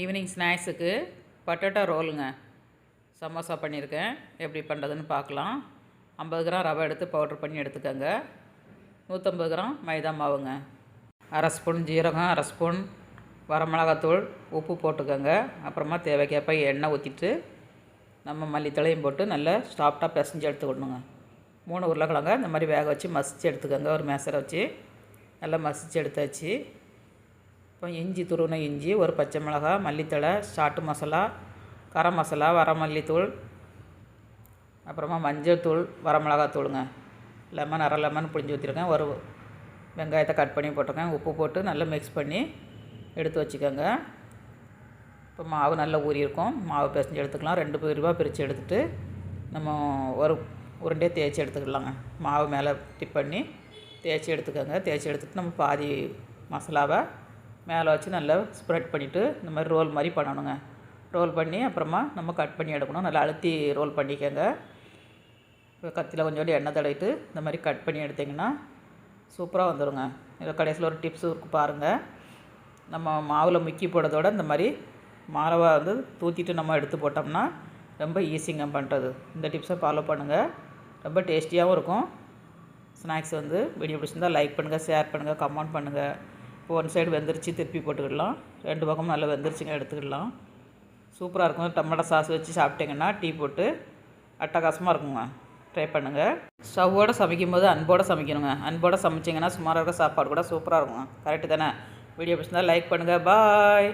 Evening ஸ்நாக்ஸுக்கு potato ரோலுங்க samosa பண்ணியிருக்கேன். எப்படி பண்ணுறதுன்னு பார்க்கலாம். 50 கிராம் ரவை எடுத்து பவுட்ரு பண்ணி எடுத்துக்கோங்க. 150 கிராம் மைதா மாவுங்க, அரை ஸ்பூன் ஜீரகம், அரை ஸ்பூன் வரமிளகாத்தூள், உப்பு போட்டுக்கோங்க. அப்புறமா தேவைக்கேற்ப எண்ணெய் ஊற்றிட்டு நம்ம மல்லித்தழையும் போட்டு நல்லா சாஃப்டாக பிசைஞ்சு எடுத்துக்கணுங்க. 3 உருளைக்கிழங்க இந்த மாதிரி வேக வச்சு மசித்து எடுத்துக்கோங்க. ஒரு மேசரை வச்சு நல்லா மசித்து எடுத்தாச்சு. இப்போ இஞ்சி, துருவின இஞ்சி, ஒரு பச்சை மிளகாய், மல்லித்தழை, சாட்டு மசாலா, கரம் மசாலா, வரமல்லித்தூள், அப்புறமா மஞ்சள் தூள், வரமிளகாத்தூளுங்க, லெமன், அரை லெமன் புழிஞ்சு ஊற்றிருக்கேன். ஒரு வெங்காயத்தை கட் பண்ணி போட்டிருக்கேன். உப்பு போட்டு நல்லா மிக்ஸ் பண்ணி எடுத்து வச்சுக்கோங்க. இப்போ மாவு நல்லா ஊறியிருக்கும். மாவு பிசைஞ்சு எடுத்துக்கலாம். 2 பிரிவாக பிரித்து எடுத்துகிட்டு நம்ம ஒரு உருண்டையே தேய்ச்சி எடுத்துக்கலாங்க. மாவு மேலே டிப் பண்ணி தேய்ச்சி எடுத்துக்கோங்க. தேய்ச்சி எடுத்துகிட்டு நம்ம பாதி மசாலாவை மேலே வச்சு நல்லா ஸ்ப்ரெட் பண்ணிவிட்டு இந்த மாதிரி ரோல் மாதிரி பண்ணணுங்க. ரோல் பண்ணி அப்புறமா நம்ம கட் பண்ணி எடுக்கணும். நல்லா அழுத்தி ரோல் பண்ணிக்கோங்க. இப்போ கத்தியில் கொஞ்சோண்டு எண்ணெய் தடவிட்டு இந்த மாதிரி கட் பண்ணி எடுத்திங்கன்னா சூப்பராக வந்துடுங்க. இதில் கடைசியில் ஒரு டிப்ஸு இருக்குது பாருங்கள். நம்ம மாவில் முக்கி போடுறதோட இந்த மாதிரி மாவை வந்து தூத்திட்டு நம்ம எடுத்து போட்டோம்னா ரொம்ப ஈஸிங்க பண்ணுறது. இந்த டிப்ஸை ஃபாலோ பண்ணுங்கள். ரொம்ப டேஸ்டியாகவும் இருக்கும். ஸ்நாக்ஸ் வந்து வீடியோ பிடிச்சிருந்தால் லைக் பண்ணுங்கள், ஷேர் பண்ணுங்கள், கமெண்ட் பண்ணுங்கள். இப்போ ஒன் சைடு வெந்துருச்சு, திருப்பி போட்டுக்கிடலாம். 2 பக்கமும் நல்லா வெந்துருச்சுங்க, எடுத்துக்கிடலாம். சூப்பராக இருக்கும். டொமேட்டோ சாஸ் வச்சு சாப்பிட்டிங்கன்னா டீ போட்டு அட்டகாசமாக இருக்குங்க. ட்ரை பண்ணுங்கள். ஸ்டவ்வோடு சமைக்கும்போது அன்போடு சமைக்கணுங்க. அன்போடு சமைச்சிங்கன்னா சுமாராக இருக்க சாப்பாடு கூட சூப்பராக இருக்குங்க. கரெக்டு தானே? வீடியோ பிடிச்சிருந்தால் லைக் பண்ணுங்கள். பாய்.